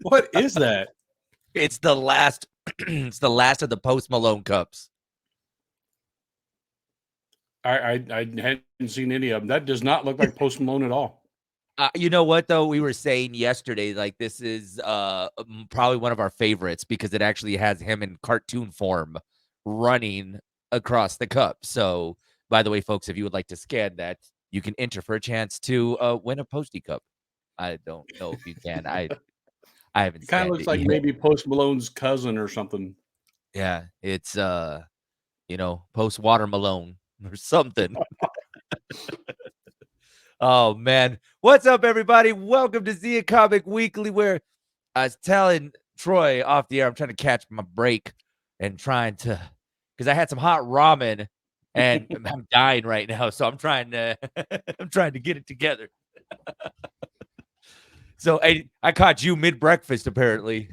What is that? It's the last. It's the last of the Post Malone cups. I hadn't seen any of them. That does not look like Post Malone at all. You know what though? We were saying yesterday, like this is probably one of our favorites because it actually has him in cartoon form running across the cup. So, by the way, folks, if you would like to scan that, you can enter for a chance to win a Posty Cup. I don't know if you can. I haven't It kind of scanned looks it like yet. maybe Post Malone's cousin or something. Yeah, it's Post Water Malone or something. Oh man, what's up, everybody? Welcome to Zia Comic Weekly, where I was telling Troy off the air, I'm trying to catch my break and trying to, because I had some hot ramen and I'm dying right now, so I'm trying to, I'm trying to get it together. So I caught you mid breakfast, apparently.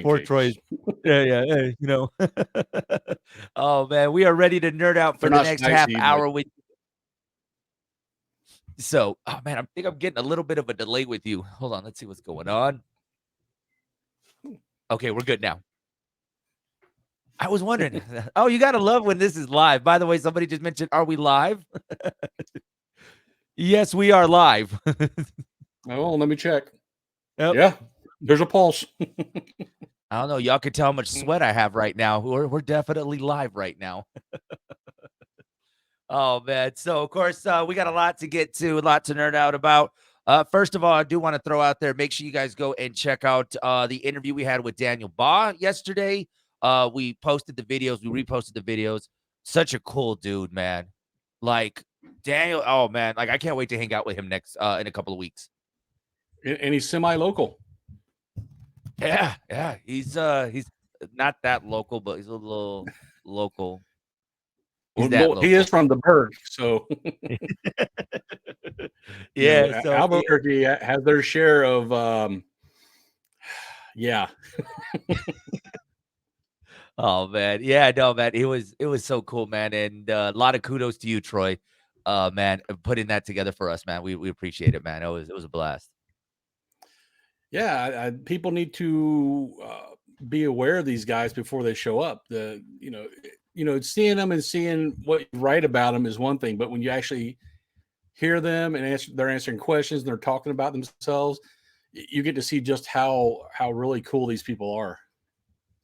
Poor Troy. Pancakes. Yeah. Oh man, we are ready to nerd out for They're the not next half spicy, but hour with. So, oh man, I think I'm getting a little bit of a delay with you. Hold on, let's see what's going on. Okay, we're good now. I was wondering. Oh, you gotta love when this is live. By the way, somebody just mentioned, are we live? Yes, we are live. oh, let me check. Yep. Yeah, there's a pulse. I don't know. Y'all can tell how much sweat I have right now. We're definitely live right now. Oh man. So of course we got a lot to get to, a lot to nerd out about. First of all, I do want to throw out there, make sure you guys go and check out the interview we had with Daniel Baugh yesterday. We posted the videos, we reposted the videos. Such a cool dude, man. Like Daniel, oh man, like I can't wait to hang out with him next in a couple of weeks. And he's semi-local. Yeah. He's not that local, but he's a little local. He's that Well, he is local. from the Berg, so Yeah, so Albuquerque has their share of yeah. oh man, yeah, no, man, it was so cool, man, and a lot of kudos to you, Troy, man, putting that together for us, man. We appreciate it, man. It was a blast. Yeah, people need to be aware of these guys before they show up. Seeing them and seeing what you write about them is one thing, but when you actually hear them and they're answering questions and they're talking about themselves, you get to see just how really cool these people are.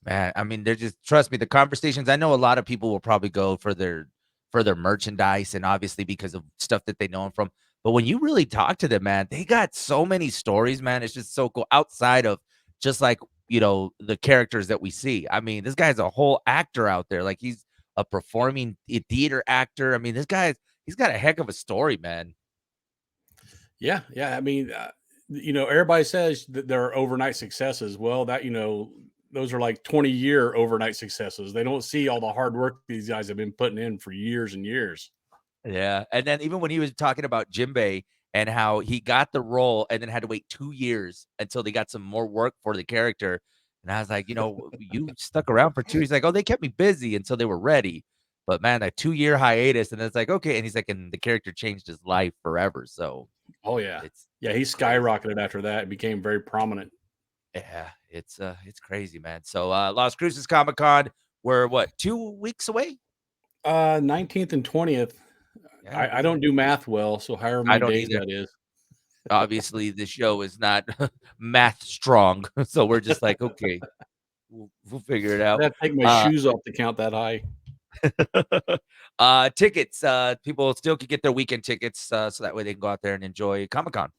Man, I mean, they're just trust me, the conversations. I know a lot of people will probably go for their merchandise and obviously because of stuff that they know him from. But when you really talk to them, man, they got so many stories, man. It's just so cool outside of just like, the characters that we see. I mean, this guy's a whole actor out there. Like he's a performing theater actor. I mean, he's got a heck of a story, man. Yeah. I mean, everybody says that they're overnight successes. Well, those are like 20-year overnight successes. They don't see all the hard work these guys have been putting in for years and years. Yeah, and then even when he was talking about Jinbei and how he got the role and then had to wait 2 years until they got some more work for the character, and I was like, "You stuck around for 2." He's like, "Oh, they kept me busy until they were ready." But man, that 2-year hiatus, and it's like, "Okay," and he's like, and the character changed his life forever, so Oh yeah. it's Yeah, he crazy. skyrocketed after that and became very prominent. Yeah, it's crazy, man. So, Las Cruces Comic Con, we're what, 2 weeks away? 19th and 20th. Yeah, I don't do math well, so however I many don't days either. that is. Obviously, the show is not math strong, so we're just like, "Okay, we'll figure it I'd out." have to take my Uh, shoes off to count that high. Tickets, people still can get their weekend tickets, so that way they can go out there and enjoy Comic-Con.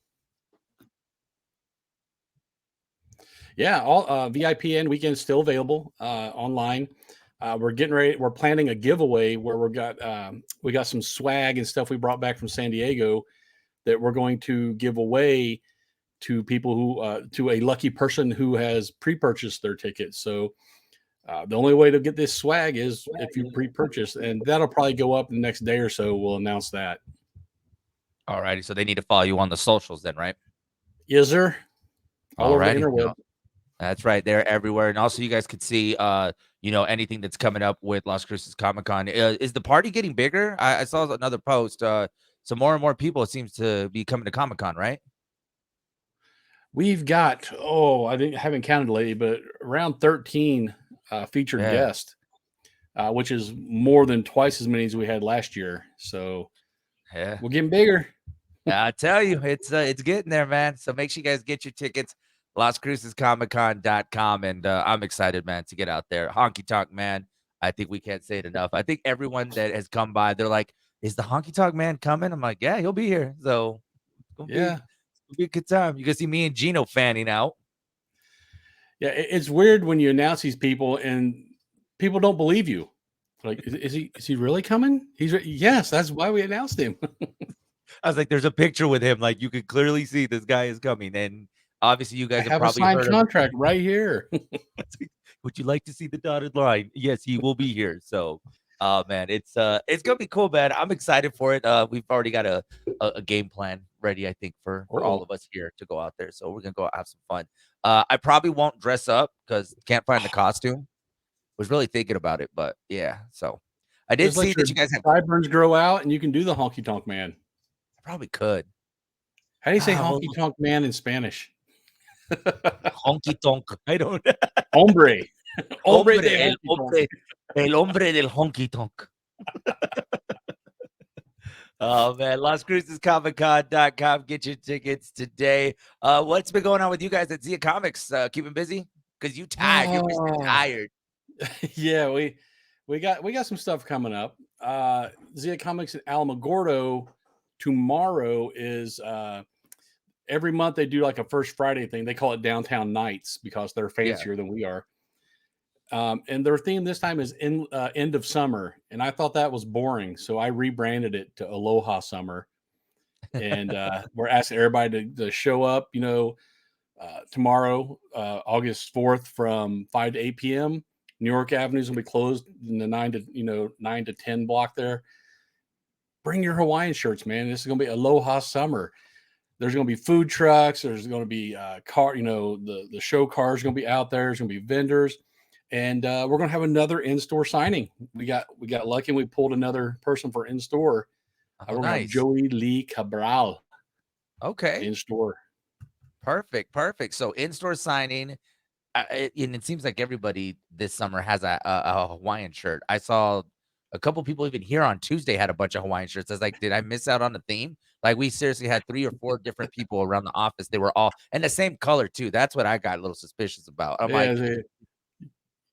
Yeah, all VIP and weekends still available online. We're getting ready. We're planning a giveaway where we got some swag and stuff we brought back from San Diego that we're going to give away to people who to a lucky person who has pre-purchased their tickets. So the only way to get this swag is if you pre-purchase, and that'll probably go up the next day or so. We'll announce that. Alrighty, so they need to follow you on the socials then, right? Is there all over the Alrighty, interweb? That's right. They're everywhere. And also you guys could see anything that's coming up with Las Cruces Comic Con. Is the party getting bigger? I saw another post. So more and more people seems to be coming to Comic Con, right? We've got, haven't counted lately, but around 13 featured Yeah. guests, which is more than twice as many as we had last year. So Yeah. we're getting bigger. I tell you, it's getting there, man. So make sure you guys get your tickets, LasCrucesComicCon.com. And I'm excited, man, to get out there. Honky Tonk Man. I think we can't say it enough. I think everyone that has come by, they're like, is the Honky Tonk Man coming? I'm like, yeah, he'll be here. So Yeah. it'll be a good time. You can see me and Gino fanning out. Yeah. It's weird when you announce these people and people don't believe you. Like, is he really coming? Yes, that's why we announced him. I was like, there's a picture with him. Like, you could clearly see this guy is coming. And obviously, you I guys have have a probably signed heard of. contract right here. Would you like to see the dotted line? Yes, he will be here. So, man, it's gonna be cool, man. I'm excited for it. We've already got a game plan ready, I think, for all Oh, of us here to go out there. So we're gonna go out, have some fun. I probably won't dress up because can't find the costume. Was really thinking about it, but yeah. So I did just see let your that you guys have. sideburns grow out and you can do the honky tonk man. I probably could. How do you say Well, honky tonk man in Spanish? honky tonk. I don't. Hombre. Hombre Hombre, de honky tonk. el hombre del honky tonk. Oh man, LasCrucesComicCon.com. Get your tickets today. What's been going on with you guys at Zia Comics? Keeping busy? Because you tired. You're Mr. Oh, Tired. yeah, we got some stuff coming up. Zia Comics in Alamogordo tomorrow is every month they do like a first Friday thing. They call it Downtown Nights because they're Yeah. fancier than we are. And their theme this time is end of summer, and I thought that was boring, so I rebranded it to Aloha Summer. And we're asking everybody to show up. Tomorrow, August 4th, from 5 to 8 p.m. New York Avenue is gonna be closed in the 9 to 10 block there. Bring your Hawaiian shirts, man. This is gonna be Aloha Summer. There's going to be food trucks. There's going to be the show cars going to be out there. There's going to be vendors, and we're going to have another in-store signing. We got lucky and we pulled another person for in-store. Oh, We're going to have nice. Joey Lee Cabral Okay. in-store. Perfect. So in-store signing. And it seems like everybody this summer has a Hawaiian shirt. I saw a couple people even here on Tuesday had a bunch of Hawaiian shirts. I was like, did I miss out on the theme? Like, we seriously had 3 or 4 different people around the office. They were all and the same color too. That's what I got a little suspicious about. I'm Yeah, like,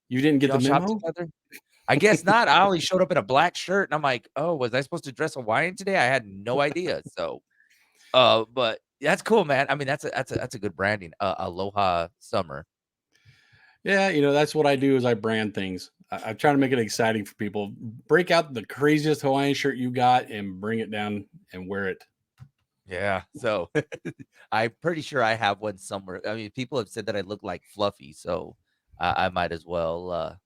you didn't get y'all the shop memo? together? I guess not. I only showed up in a black shirt, and I'm like, oh, was I supposed to dress Hawaiian today? I had no idea. So, but that's cool, man. I mean, that's a good branding. Aloha Summer. Yeah, that's what I do is I brand things. I try to make it exciting for people. Break out the craziest Hawaiian shirt you got and bring it down and wear it. Yeah. So I'm pretty sure I have one somewhere. I mean, people have said that I look like Fluffy, so I might as well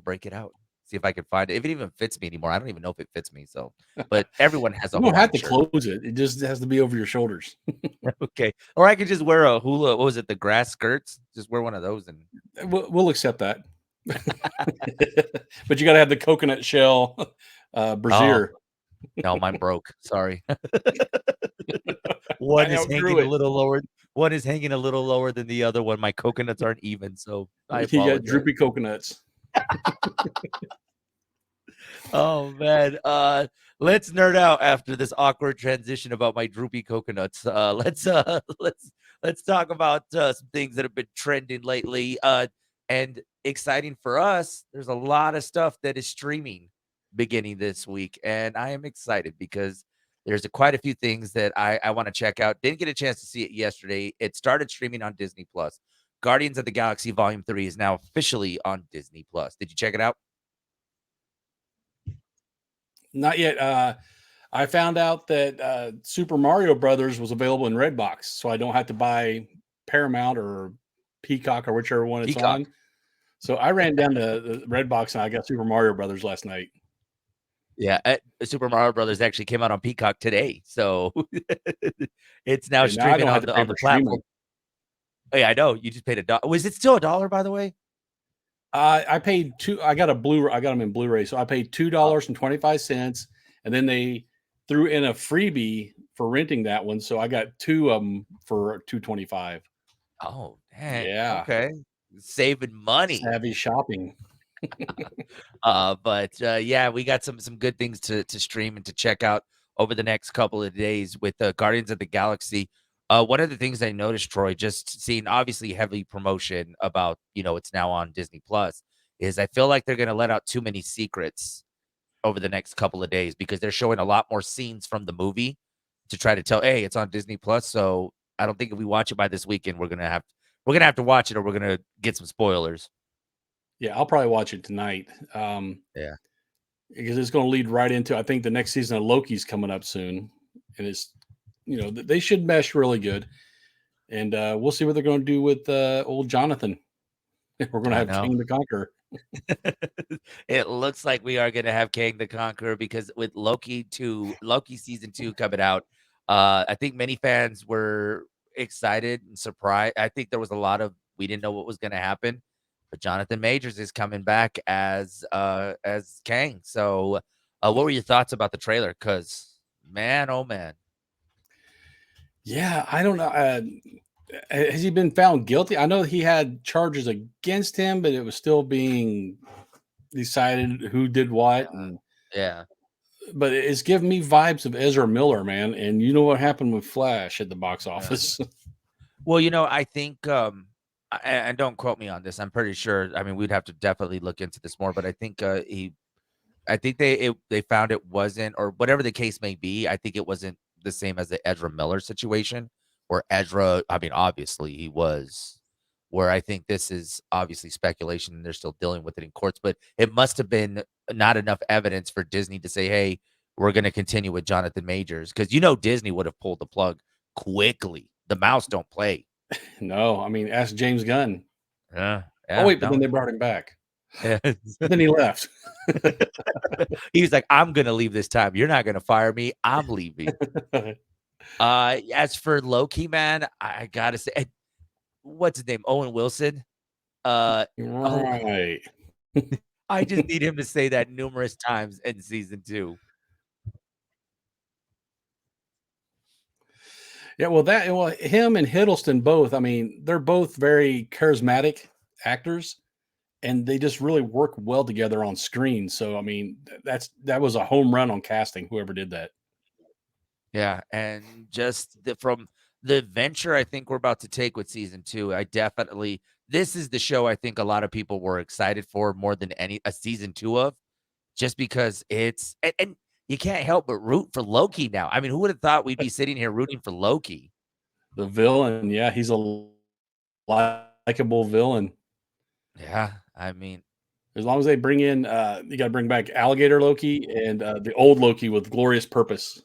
break it out. See if I can find it. If it even fits me anymore. I don't even know if it fits me. So, but everyone has a You don't have Hawaiian to shirt. close it. It just has to be over your shoulders. Okay. Or I could just wear a hula. What was it? The grass skirts. Just wear one of those and We'll accept that. But you got to have the coconut shell oh brassiere. no, mine broke. Sorry. I One is outgrew hanging a it. little lower. One is hanging a little lower than the other one. My coconuts aren't even, so I You got apologize. droopy coconuts. Oh man. Let's nerd out after this awkward transition about my droopy coconuts. Let's talk about some things that have been trending lately. And exciting for us, there's a lot of stuff that is streaming beginning this week. And I am excited because there's quite a few things that I want to check out. Didn't get a chance to see it yesterday. It started streaming on Disney Plus. Guardians of the Galaxy Volume 3 is now officially on Disney Plus. Did you check it out? Not yet. I found out that Super Mario Brothers was available in Redbox, so I don't have to buy Paramount or Peacock or whichever one it's Peacock. on. So I ran down to the Redbox and I got Super Mario Brothers last night. Yeah, Super Mario Brothers actually came out on Peacock today, so it's now And now I streaming don't have on to the pay on for the platform. streaming. Oh, yeah, I know. You just paid $1. Was it still $1, by the way? I paid two. I got them in Blu-ray, so I paid Oh, $2.25, and then they threw in a freebie for renting that one, so I got two of them for $2.25. oh, dang. Yeah, Okay. Saving money. savvy shopping. But yeah, we got some good things to stream and to check out over the next couple of days with Guardians of the Galaxy. One of the things I noticed, Troy, just seeing obviously heavy promotion about it's now on Disney Plus, is I feel like they're gonna let out too many secrets over the next couple of days because they're showing a lot more scenes from the movie to try to tell, hey, it's on Disney Plus. So I don't think if we watch it by this weekend, we're gonna have to watch it or we're gonna get some spoilers. Yeah, I'll probably watch it tonight. Yeah. Because it's going to lead right into, I think, the next season of Loki's coming up soon, and it's they should mesh really good, and we'll see what they're going to do with old Jonathan. We're going to I have know. King the Conqueror. It looks like we are gonna have Kang the Conqueror because with Loki season 2 coming out, I think many fans were excited and surprised. I think there was a lot of we didn't know what was gonna happen, but Jonathan Majors is coming back as Kang. So, what were your thoughts about the trailer? Because man, oh man, Yeah, I don't know. Has he been found guilty? I know he had charges against him, but it was still being decided who did what, and yeah. but it's giving me vibes of Ezra Miller, man. And you know what happened with Flash at the box Yeah. office? Well, I think, and don't quote me on this. I'm pretty sure. I mean, we'd have to definitely look into this more, but I think they found it wasn't, or whatever the case may be. I think it wasn't the same as the Ezra Miller situation, where Ezra. I mean, obviously he was. Where I think this is obviously speculation, and they're still dealing with it in courts. But it must have been not enough evidence for Disney to say, "Hey, we're going to continue with Jonathan Majors," because Disney would have pulled the plug quickly. The mouse don't play. No, I mean, ask James Gunn. Yeah, Oh yeah, wait, but then no. they brought him back. Yeah. But then he left. He was like, "I'm gonna leave this time. You're not gonna fire me. I'm leaving." As for Loki, man, I gotta say, what's his name? Owen Wilson. Oh, Right. I just need him to say that numerous times in season 2. Yeah, well, him and Hiddleston both. I mean, they're both very charismatic actors, and they just really work well together on screen. So, I mean, that was a home run on casting. Whoever did that. Yeah, and just from the adventure I think we're about to take with season 2, I definitely this is the show I think a lot of people were excited for more than any a season 2 of. Just because it's and you can't help but root for Loki now. I mean, who would have thought we'd be sitting here rooting for Loki? The villain, yeah, he's a likable villain. Yeah, I mean, As long as they bring in, you got to bring back Alligator Loki and the old Loki with glorious purpose.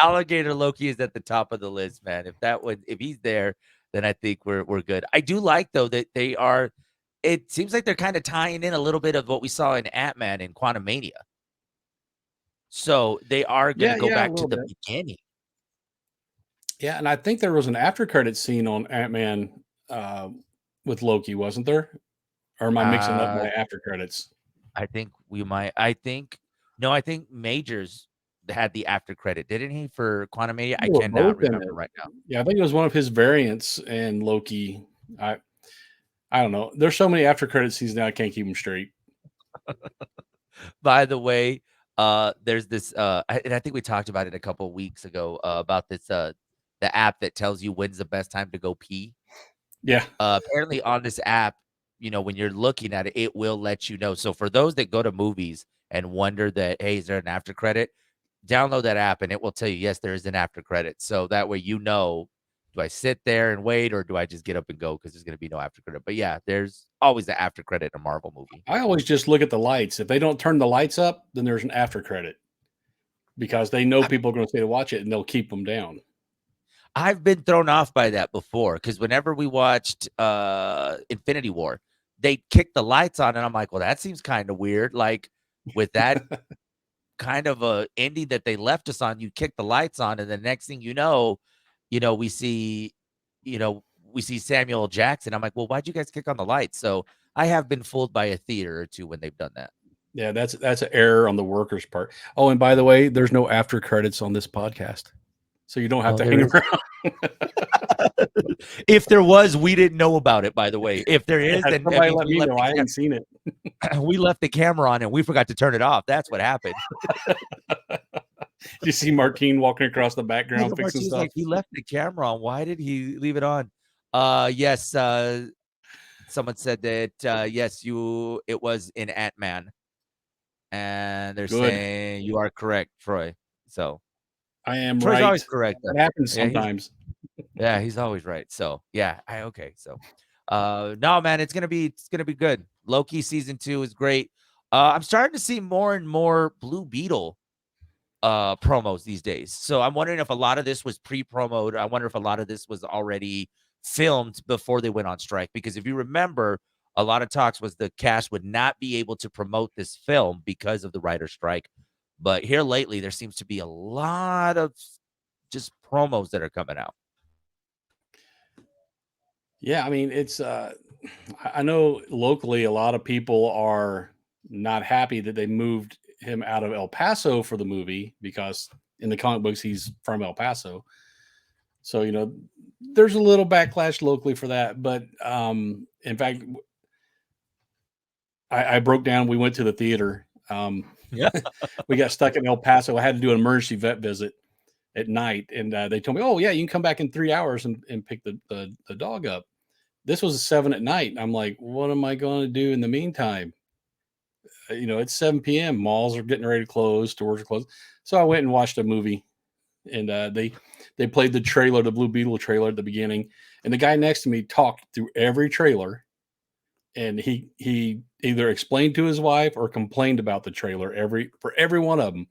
alligator Loki is at the top of the list, man. If he's there, then I think we're good. I do like though that they are it seems like they're kind of tying in a little bit of what we saw in Ant-Man and Quantumania. So they are gonna Yeah, go yeah, a back to little the bit. beginning. Yeah, and I think there was an after credit scene on Ant Man with Loki, wasn't there? Or am I mixing up Uh my after credits? I think we might I think no, I think Majors had the after credit, didn't he, for Quantumania? I They were cannot both in remember it. right now. Yeah, I think it was one of his variants and Loki. I I don't know. There's so many after credit scenes now I can't keep them straight. By the way, there's this, and I think we talked about it a couple of weeks ago, about this, the app that tells you when's the best time to go pee. Yeah. Apparently on this app, when you're looking at it, it will let you know. So for those that go to movies and wonder that, hey, is there an after credit? Download that app and it will tell you, yes, there is an after credit. So that way, do I sit there and wait or do I just get up and go? Because there's going to be no after credit. But yeah, there's always the after credit in a Marvel movie. I always just look at the lights. If they don't turn the lights up, then there's an after credit because they know people are going to stay to watch it and they'll keep them down. I've been thrown off by that before because whenever we watched Infinity War, they kicked the lights on, and I'm like, well, that seems kind of weird. Like with that kind of a ending that they left us on, you kick the lights on, and the next thing we see, we see Samuel L. Jackson. I'm like, well, why'd you guys kick on the lights? So I have been fooled by a theater or two when they've done that. Yeah, that's an error on the workers' part. Oh, and by the way, there's no after credits on this podcast, so you don't have Oh, to there hang is. around. If there was, we didn't know about it, by the way. If there is, Yeah, then that somebody means let me know. I haven't seen it. we left the camera on and we forgot to turn it off. That's what happened. You see Martine walking across the Yeah, background fixing Martin's stuff. like, he left the camera on. Why did he leave it on? Yes. Someone said that yes, it was in Ant-Man. And they're Good. saying you are correct, Troy. So I am Troy's right. always correct. That happens Yeah, sometimes. he's always right. So yeah, okay. So no, man, it's gonna be good. Loki season 2 is great. I'm starting to see more and more Blue Beetle promos these days. So I'm wondering if a lot of this was pre-promoed. I wonder if a lot of this was already filmed before they went on strike. Because if you remember, a lot of talks was the cast would not be able to promote this film because of the writer's strike. But here lately, there seems to be a lot of just promos that are coming out. Yeah, I mean, it's I know locally a lot of people are not happy that they moved him out of El Paso for the movie because in the comic books he's from El Paso. So, there's a little backlash locally for that, but in fact I broke down, we went to the theater. Yeah. We got stuck in El Paso. I had to do an emergency vet visit at night, and they told me, "Oh yeah, you can come back in 3 hours and pick the dog up." This was 7 at night. I'm like, what am I going to do in the meantime? It's 7 p.m. Malls are getting ready to close, stores are closed. So I went and watched a movie, and they played the trailer, the Blue Beetle trailer at the beginning, and the guy next to me talked through every trailer, and he either explained to his wife or complained about the trailer for every one of them.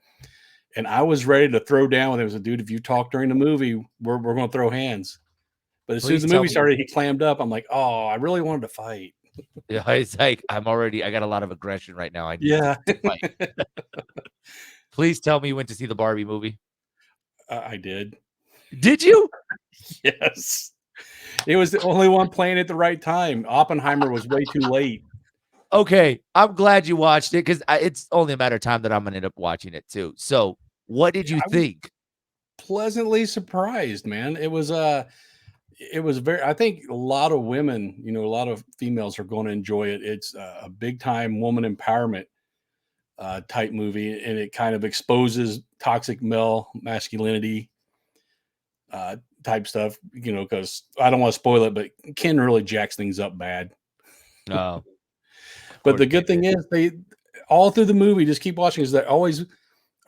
And I was ready to throw down with him. I was like, dude, if you talk during the movie, we're going to throw hands. But as soon as Please the tell movie me. started, he clammed up. I'm like, oh, I really wanted to fight. Yeah, it's like I got a lot of aggression right now. I need Yeah. to fight. Please tell me you went to see the Barbie movie. I did. Did you? Yes. It was the only one playing at the right time. Oppenheimer was way too late. Okay, I'm glad you watched it because it's only a matter of time that I'm gonna end up watching it too. So, what did you I was think? pleasantly surprised, man. It was very, I think a lot of women, a lot of females are going to enjoy it. It's a big time woman empowerment type movie, and it kind of exposes toxic male masculinity type stuff, because I don't want to spoil it, but Ken really jacks things up bad. Of But course the they good thing did. is they all through the movie, just keep watching, is they always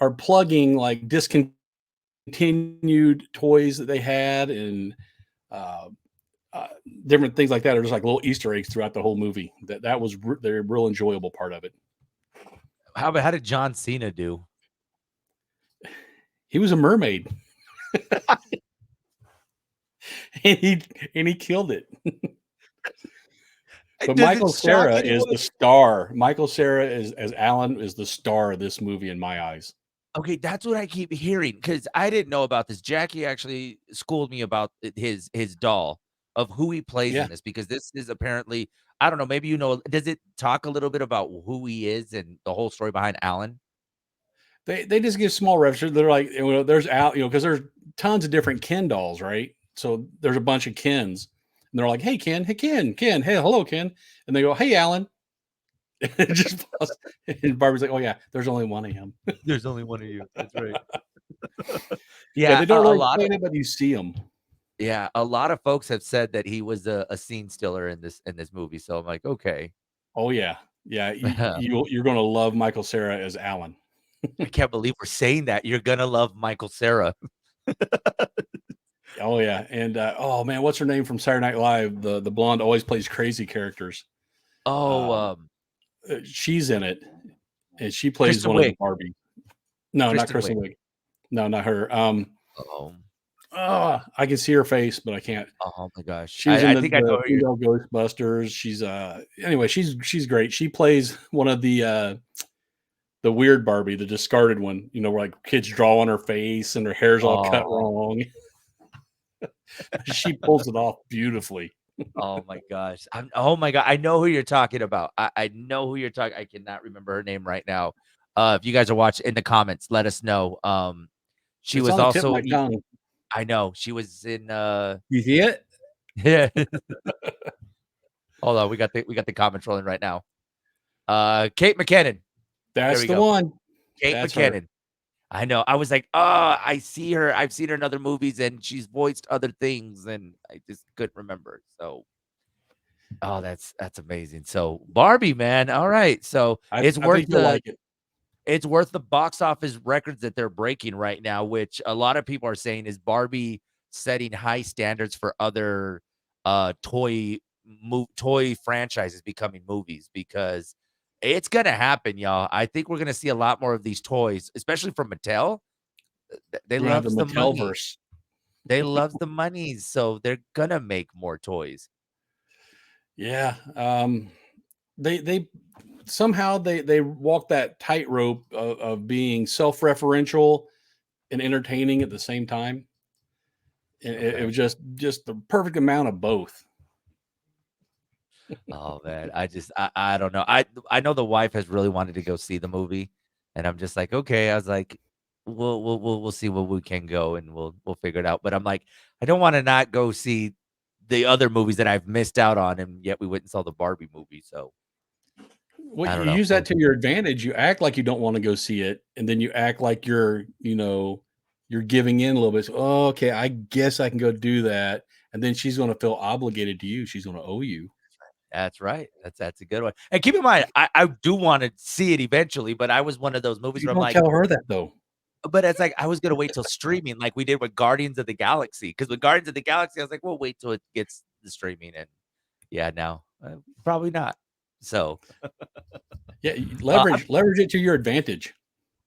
are plugging like discontinued toys that they had, and uh, different things like that are just like little Easter eggs throughout the whole movie. That was the real enjoyable part of it. How did John Cena do? He was a mermaid, and he killed it. But Does it Michael shock Cera is anyone? the star. Michael Cera is as Alan is the star of this movie in my eyes. Okay, that's what I keep hearing because I didn't know about this. Jackie actually schooled me about his doll of who he plays Yeah, in this because this is apparently I don't know. Maybe does it talk a little bit about who he is and the whole story behind Alan? they just give small references. They're like, there's Al, because there's tons of different Ken dolls, right? So there's a bunch of Kens, and they're like, hey Ken, hey Ken, Ken, hey hello Ken, and they go, hey Alan. It just and Barbie's like, oh yeah, there's only one of him. There's only one of you. That's right. Yeah, Yeah, they don't a really lot of explain it, but you see them. a lot of folks have said that he was a scene stealer in this movie. So I'm like, okay. Oh yeah, yeah. I You're going to love Michael Cera as Alan. can't believe we're saying that. You're gonna love Michael Cera. Oh yeah, and oh man, what's her name from Saturday Night Live? The blonde always plays crazy characters. Oh, Um, she's in it, and she plays Kristen one of the Wiig. Barbie. No, not Kristen Wiig. Kristen Wiig. No, not her. Oh, I can see her face, but I can't. oh my gosh. She was in I the, think I know the who you're female Ghostbusters. She's anyway, she's great. She plays one of the weird Barbie, the discarded one. Where like kids draw on her face and her hair's all cut oh, wrong. She pulls it off beautifully. Oh my gosh. Oh my god. I know who you're talking about. I know who you're talking. I cannot remember her name right now. If you guys are watching in the comments, let us know. She It's was on the tip of also my tongue. I know she was in You see it? yeah. Hold on, we got the comments rolling right now. Kate McKinnon. There That's we the go. one. Kate That's her. McKinnon. I know. I was like, "Oh, I see her. I've seen her in other movies and she's voiced other things and I just couldn't remember." So, oh, that's amazing. So, Barbie, man. All right. So, I think you'll like it. it's worth the box office records that they're breaking right now, which a lot of people are saying is Barbie setting high standards for other toy franchises becoming movies because it's gonna happen, y'all. I think we're gonna see a lot more of these toys, especially from Mattel. They We're gonna have the loves the money. Mattelverse. They loves the money, so they're gonna make more toys. Yeah. They somehow they walk that tightrope of being self-referential and entertaining at the same time. And it Okay. was just the perfect amount of both. Oh man, I don't know. I know the wife has really wanted to go see the movie, and I'm just like, okay. I was like, we'll see where we can go, and we'll figure it out. But I'm like, I don't want to not go see the other movies that I've missed out on, and yet we went and saw the Barbie movie. So Well, I you don't know. use that to your advantage. You act like you don't want to go see it, and then you act like you're giving in a little bit. So, oh, okay, I guess I can go do that. And then she's going to feel obligated to you. She's going to owe you. That's right. That's a good one. And keep in mind, I do want to see it eventually, but I was one of those movies You where I'm don't like, tell her that though. but it's like I was gonna wait till streaming, like we did with Guardians of the Galaxy. Because with Guardians of the Galaxy, I was like, "We'll wait till it gets the streaming," and yeah, no, probably not. So, Yeah, you I'm leverage it to your advantage.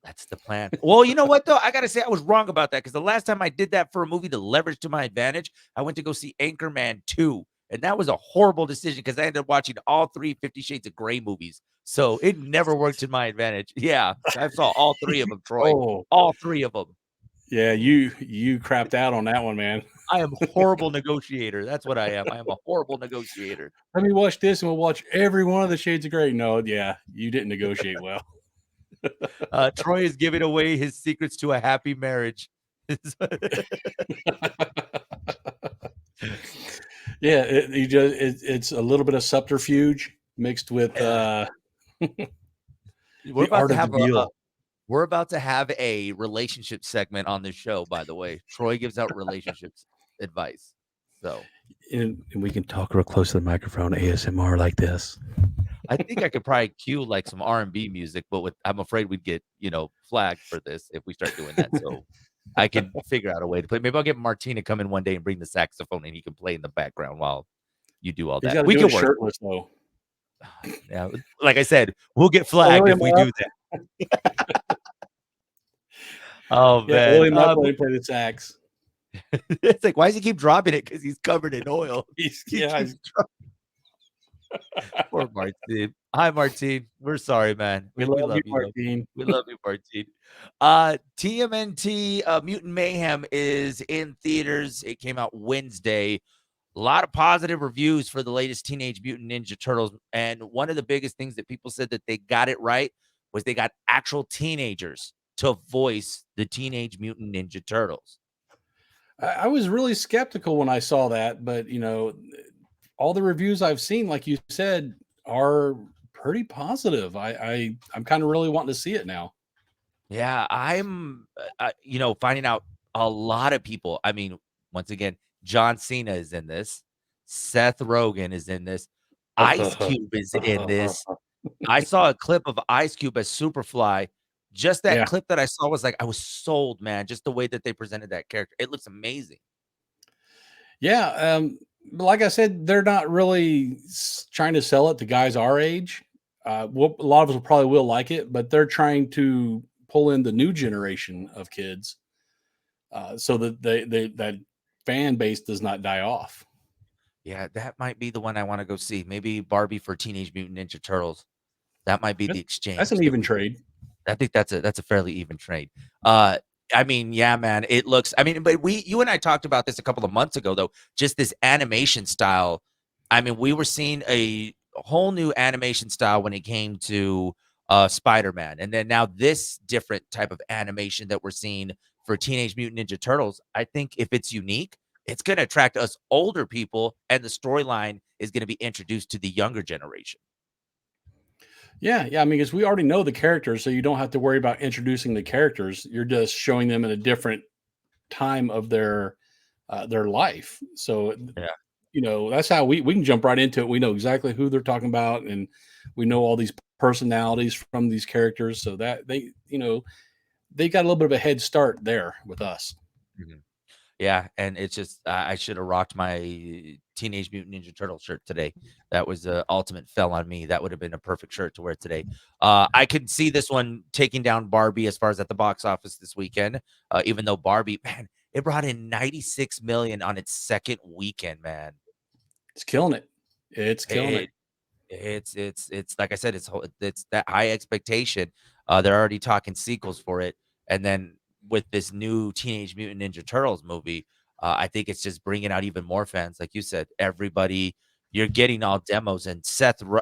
that's the plan. Well, you know what though? I gotta say I was wrong about that because the last time I did that for a movie to leverage to my advantage, I went to go see Anchorman 2, and that was a horrible decision because I ended up watching all 3 Fifty Shades of Grey movies, so it never worked to my advantage. Yeah, I saw all 3 of them, Troy. Oh, All 3 of them. yeah, you crapped out on that one, man. I am horrible negotiator. That's what I am. I am a horrible negotiator. Let me watch this, and we'll watch every one of the Shades of Grey. No, yeah, you didn't negotiate well. Troy is giving away his secrets to a happy marriage. Yeah, it's a little bit of subterfuge mixed with Yeah. We're the about art to of the have deal. we're about to have a relationship segment on this show, by the way. Troy gives out relationships advice. So And we can talk real close to the microphone, ASMR like this. I think I could probably cue like some R&B music, but I'm afraid we'd get, flagged for this if we start doing that. So I could figure out a way to play. Maybe I'll get Martina to come in one day and bring the saxophone and he can play in the background while you do all He's that. got to We do it can work. shirtless though. Yeah, like I said, we'll get flagged if we Oil him do up. that. Oh Yeah, oil man, him up when he play the sax. it's like why does he keep dropping it? Because he's covered in oil. He Yeah, keeps Poor Martine. Hi, Martine. We're sorry, man. we We love you, love you though. Martine. We love you, Martine. TMNT Mutant Mayhem is in theaters. It came out Wednesday. A lot of positive reviews for the latest Teenage Mutant Ninja Turtles. And one of the biggest things that people said that they got it right was they got actual teenagers to voice the Teenage Mutant Ninja Turtles. I was really skeptical when I saw that, but all the reviews I've seen, like you said, are pretty positive. I'm kind of really wanting to see it now. Yeah, I'm, finding out a lot of people. I mean, once again, John Cena is in this. Seth Rogen is in this. Ice Cube is in this. I saw a clip of Ice Cube as Superfly. Just that Yeah. clip that I saw was like, I was sold, man. Just the way that they presented that character. It looks amazing. Yeah, but like I said, they're not really trying to sell it to guys our age. A lot of us probably will like it, but they're trying to pull in the new generation of kids so that that fan base does not die off. Yeah, that might be the one I want to go see. Maybe Barbie for Teenage Mutant Ninja Turtles. That might be the That's exchange an that even we do. trade. I think that's a fairly even trade. Uh, I mean, yeah, man, it looks. I mean, but you and I talked about this a couple of months ago, though. Just this animation style. I mean, we were seeing a whole new animation style when it came to Spider-Man, and then now this different type of animation that we're seeing for Teenage Mutant Ninja Turtles. I think if it's unique, it's going to attract us older people, and the storyline is going to be introduced to the younger generation. Yeah, yeah. I mean, because we already know the characters, so you don't have to worry about introducing the characters. You're just showing them in a different time of their life. So Yeah. that's how we can jump right into it. We know exactly who they're talking about, and we know all these personalities from these characters, so that they got a little bit of a head start there with us. Mhm. Yeah, and it's just I should have rocked my Teenage Mutant Ninja Turtle shirt today. That was ultimate fell on me. That would have been a perfect shirt to wear today. I could see this one taking down Barbie as far as at the box office this weekend. Even though Barbie, man, it brought in 96 million on its second weekend, man. It's killing it. It's killing it. It it's like I said, it's that high expectation. They're already talking sequels for it, and then with this new Teenage Mutant Ninja Turtles movie, I think it's just bringing out even more fans. Like you said, everybody, you're getting all demos and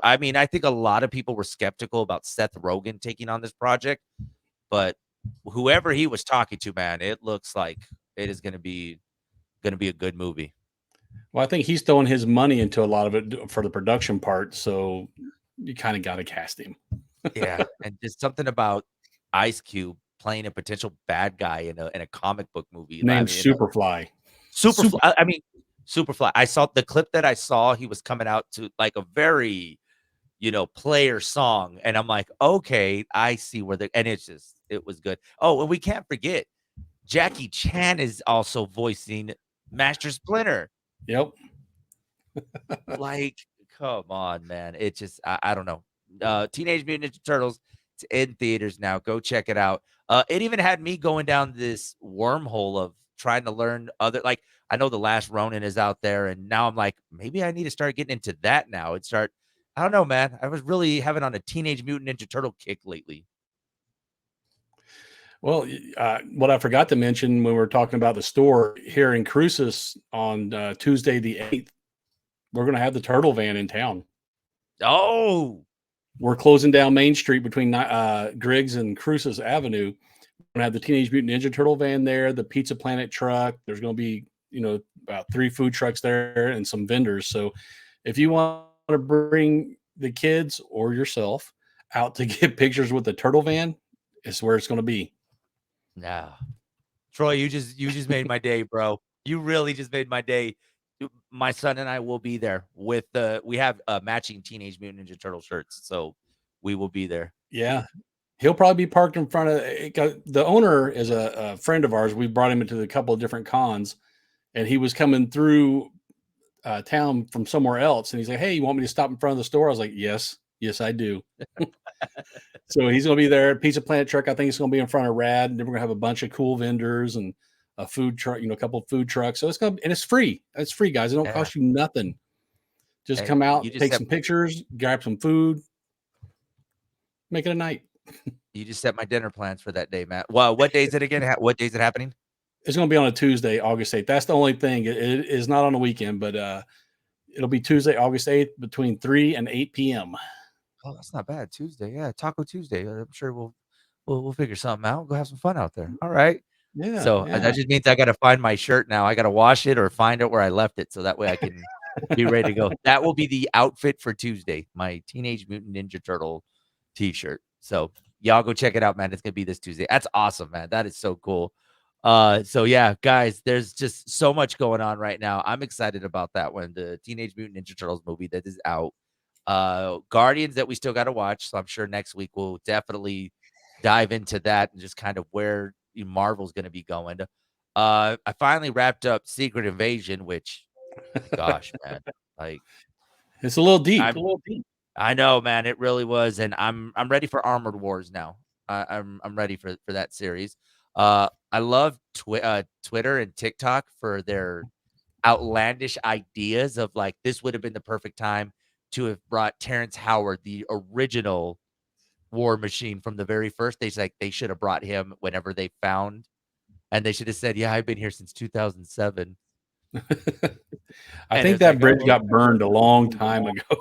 I mean, I think a lot of people were skeptical about Seth Rogen taking on this project, but whoever he was talking to, man, it looks like it is going to be a good movie. Well, I think he's throwing his money into a lot of it for the production part, so you kind of got to cast him. Yeah, and just something about Ice Cube playing a potential bad guy in a comic book movie. I Named mean, Superfly. Superfly. Super. I mean, Superfly. I saw the clip that I saw. He was coming out to like a very player song, and I'm like, okay, I see where the and it was good. Oh, and we can't forget Jackie Chan is also voicing Master Splinter. Yep. Like, come on, man. It just I don't know. Teenage Mutant Ninja Turtles, it's in theaters now. Go check it out. It even had me going down this wormhole of trying to learn other like I know The Last Ronin is out there, and now I'm like, maybe I need to start getting into that now and start. I don't know, man. I was really having on a Teenage Mutant Ninja Turtle kick lately. Well, what I forgot to mention when we were talking about the store here in Cruces on Tuesday the 8th, we're going to have the Turtle Van in town. Oh, We're closing down Main Street between Griggs and Cruces Avenue. We're going to have the Teenage Mutant Ninja Turtle van there, the Pizza Planet truck. There's going to be, about 3 food trucks there and some vendors. So if you want to bring the kids or yourself out to get pictures with the Turtle van, it's where it's going to be. no. Troy, you just made my day, bro. You really just made my day. My son and I will be there with we have matching Teenage Mutant Ninja Turtle shirts, so we will be there. Yeah. He'll probably be parked in front of the owner is a friend of ours. We brought him into a couple of different cons, and he was coming through town from somewhere else. And he's like, "Hey, you want me to stop in front of the store?" I was like, "Yes, yes, I do." So he's going to be there. Pizza Planet truck. I think it's going to be in front of Rad. And then we're going to have a bunch of cool vendors and a food truck. A couple of food trucks. So it's going to, and it's free. It's free, guys. It don't Yeah. cost you nothing. Just Hey, come you out, just take set some pictures, grab some food, make it a night. you just set my dinner plans for that day, Matt. Well, what day is it again? What day is it happening? It's going to be on a Tuesday, August 8th. That's the only thing. It is not on a weekend, but it'll be Tuesday, August 8th between 3 and 8 p.m. Oh, that's not bad. Tuesday, yeah, Taco Tuesday. I'm sure we'll figure something out. Go have some fun out there. All right. Yeah, So yeah. that just means I got to find my shirt now. I got to wash it or find it where I left it, so that way I can be ready to go. That will be the outfit for Tuesday. My Teenage Mutant Ninja Turtle T-shirt. So y'all go check it out, man. It's gonna be this Tuesday. That's awesome, man. That is so cool. So yeah, guys, there's just so much going on right now. I'm excited about that one. The Teenage Mutant Ninja Turtles movie that is out. Guardians that we still got to watch. So I'm sure next week we'll definitely dive into that and just kind of where Marvel's going to be going. I finally wrapped up Secret Invasion, which, gosh, man, like It's a little deep. I know, man, it really was, and I'm ready for Armored Wars now. I'm ready for that series. I love Twitter and TikTok for their outlandish ideas of like this would have been the perfect time to have brought Terrence Howard, the original War Machine from the very first. They like they should have brought him whenever they found And they should have said, "Yeah, I've been here since 2007." I And think it's like, that bridge "Oh, got burned a long time ago.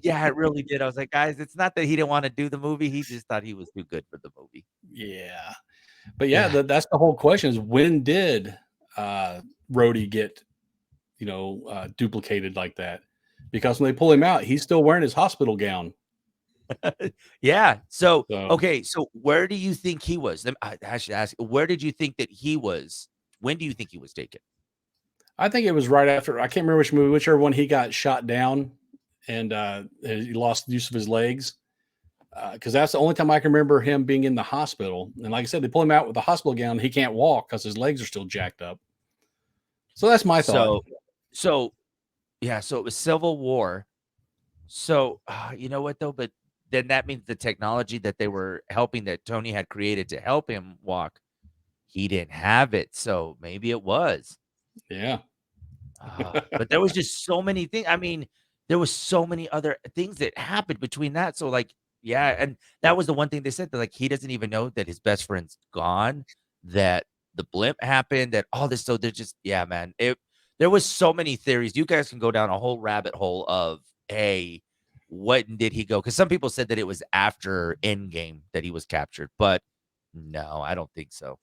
yeah, it really did." I was like, "Guys, it's not that he didn't wanna do the movie, he just thought he was too good for the movie." Yeah. But yeah, Yeah. that's the whole question is when did Rhodey get, duplicated like that? Because when they pull him out, he's still wearing his hospital gown. Yeah. So, So okay, so where do you think he was? I should ask, where did you think that he was? When do you think he was taken? I think it was right after, I can't remember which movie, whichever one he got shot down and he lost use of his legs. Because that's the only time I can remember him being in the hospital. And like I said, they pull him out with the hospital gown. He can't walk because his legs are still jacked up. So that's my thought. So, yeah, so it was Civil War. So, you know what though? But then that means the technology that they were helping that Tony had created to help him walk, he didn't have it. So maybe it was. Yeah. But there was just so many things. I mean, there was so many other things that happened between that. So, like, yeah, and that was the one thing they said that like he doesn't even know that his best friend's gone, that the blimp happened, that all this. So they're just, yeah, man. There was so many theories. You guys can go down a whole rabbit hole of, hey, when did he go? Because some people said that it was after Endgame that he was captured, but no, I don't think so.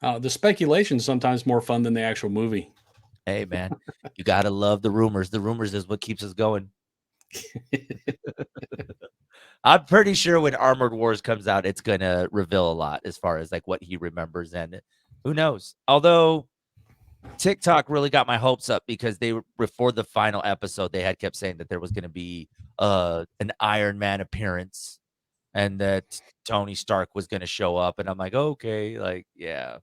The speculation is sometimes more fun than the actual movie. Hey, man, you gotta love the rumors. The rumors is what keeps us going. I'm pretty sure when Armored Wars comes out, it's gonna reveal a lot as far as like what he remembers, and who knows. Although TikTok really got my hopes up because they were before the final episode, they had kept saying that there was gonna be an Iron Man appearance and that Tony Stark was gonna show up, and I'm like, okay, like yeah.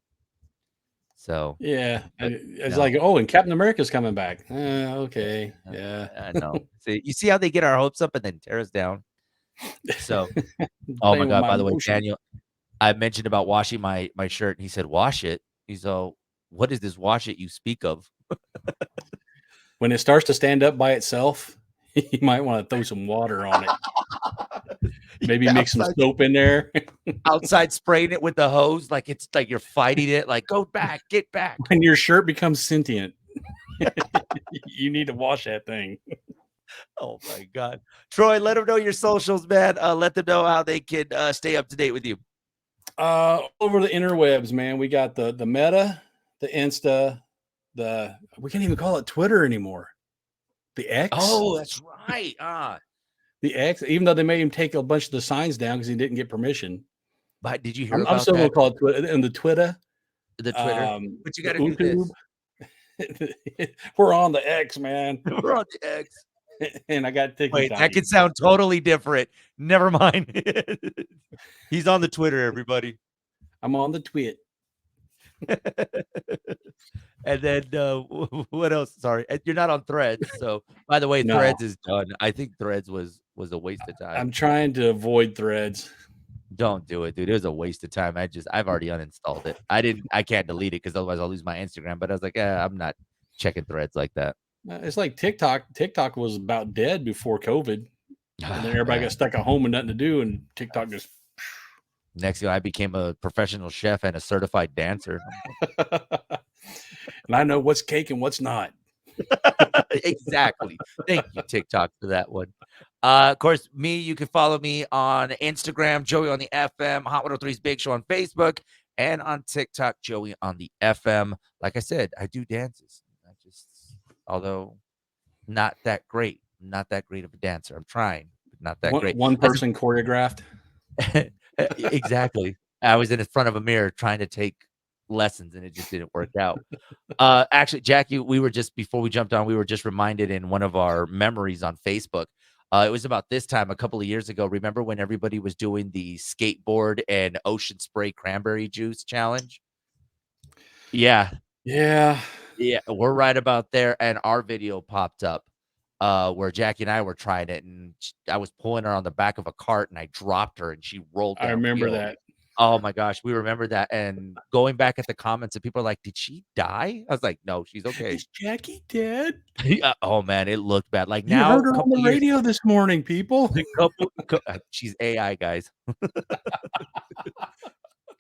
So, Yeah. but It's no. like, oh, and Captain America's coming back. Okay. Uh, Yeah. I know. See, you see how they get our hopes up and then tear us down. So, oh my Playing with god, my by the way, emotions. Daniel, I mentioned about washing my shirt, and he said, "Wash it?" He's all, "What is this wash it you speak of?" When it starts to stand up by itself, you might want to throw some water on it. Maybe You're mix some outside soap in there. outside spraying it with the hose like it's like you're fighting it, like, "Go back, get back." When your shirt becomes sentient, you need to wash that thing. Oh my god. Troy, let them know your socials, man. Let them know how they can, stay up to date with you. Over the interwebs, man, we got the Meta, the Insta, the we can't even call it Twitter anymore. The X, Oh, that's right, the X. Even though they made him take a bunch of the signs down because he didn't get permission, but did you hear I'm about still gonna that? call it Twitter. And the Twitter, The Twitter? But you the gotta do YouTube. this. We're on the X, man, We're on the X. and I got Tiki Wait, that Taki. could sound totally different. Never mind. He's on the Twitter, everybody. I'm on the Twit. And then, what else? Sorry, and you're not on Threads. So, by the way, No, Threads is done. I think Threads was a waste of time. I'm trying to avoid Threads. Don't do it, dude. It was a waste of time. I've already uninstalled it. I can't delete it because otherwise I'll lose my Instagram. But I was like, I'm not checking Threads like that. It's like TikTok. TikTok was about dead before COVID, and then everybody Man, got stuck at home and nothing to do, and TikTok just. next thing I became a professional chef and a certified dancer. And I know what's cake and what's not. Exactly. Thank you, TikTok, for that one. Of course, you can follow me on Instagram, Joey on the FM, Hot 103's Big Show on Facebook, and on TikTok, Joey on the FM. Like I said, I do dances. Although not that great, not that great of a dancer. I'm trying, but not that great. One person choreographed. Exactly. I was in front of a mirror trying to take lessons, and it just didn't work out. Actually, Jackie, we were just before we jumped on, we were just reminded in one of our memories on Facebook. It was about this time a couple of years ago. Remember when everybody was doing the skateboard and ocean spray cranberry juice challenge? Yeah, Yeah, yeah, we're right about there. And our video popped up where Jackie and I were trying it, and I was pulling her on the back of a cart, and I dropped her, and she rolled I remember downhill. that. Oh my gosh, we remember that, and going back at the comments, and people are like, "Did she die?" I was like, "No, she's okay." Is Jackie dead? Yeah, oh man, it looked bad. Like You now, heard her on the radio this morning, people. she's AI, guys.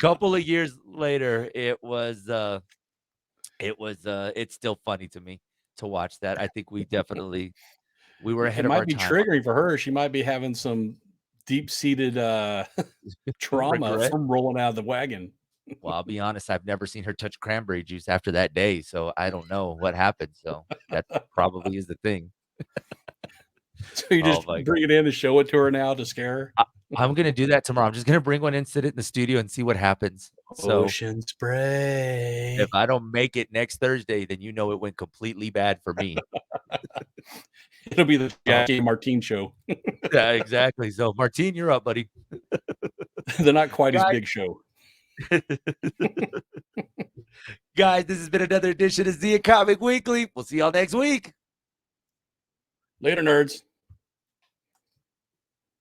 couple of years later, it's still funny to me to watch that. I think we were It ahead of might our be time on triggering for her. She might be having some deep-seated trauma regret. from rolling out of the wagon. Well, I'll be honest, I've never seen her touch cranberry juice after that day, so I don't know what happened. So that probably is the thing. So you Oh just my god. bring it in to show it to her now to scare her. I'm gonna do that tomorrow. I'm just gonna bring one in, sit it in the studio, and see what happens. So Ocean if spray. I don't make it next Thursday, then you know it went completely bad for me. It'll be the Oh, Jackie and Martine show. yeah, exactly. So Martine, you're up, buddy. They're not quite as Guys, big show. guys, this has been another edition of Zia Comic Weekly. We'll see y'all next week. Later, nerds.